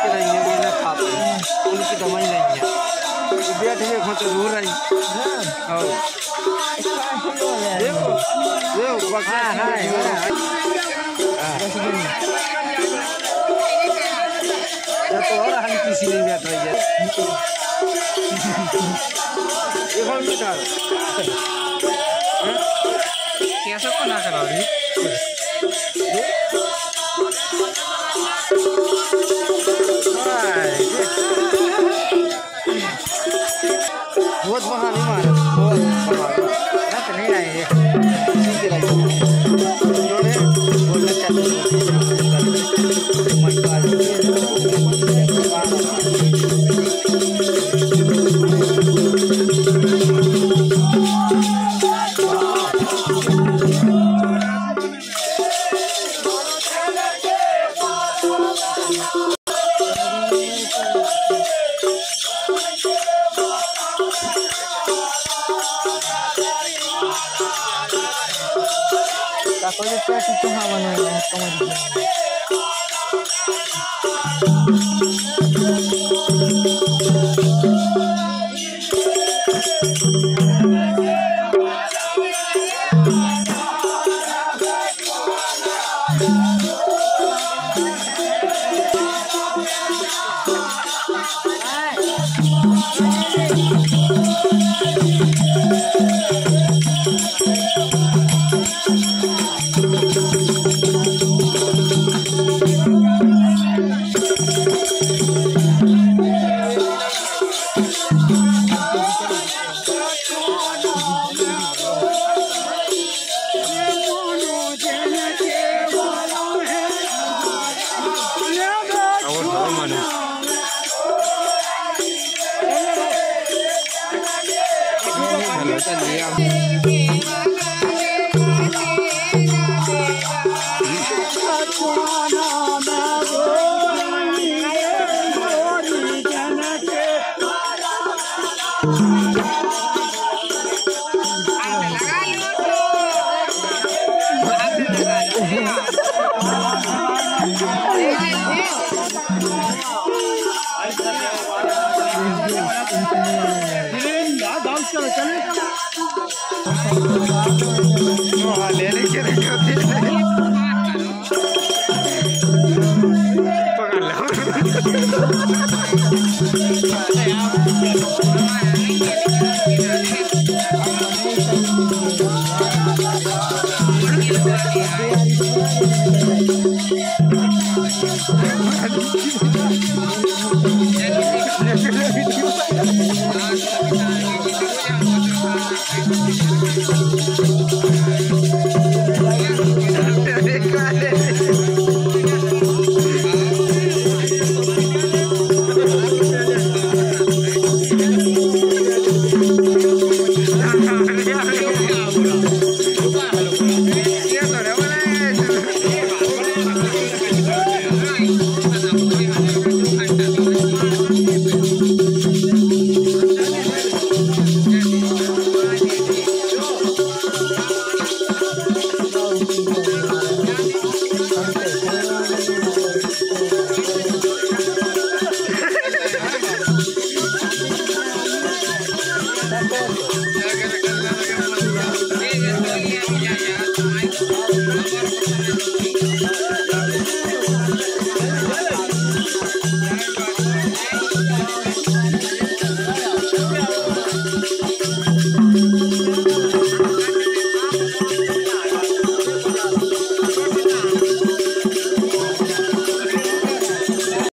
के रहेंगे भी ना खाते उनकी दवाई नहीं है बैठ में खोते दूर रही और देखो देखो हाँ हाँ तो और हम किसी नहीं बैठ रही है ये कौन सा कैसा बना कर रही बहुत बहाने मारे बहुत बहाने नहीं आएंगे सीधे रहेंगे उन्होंने बोलना चाहते Kalau saya itu hawan yang kemudian.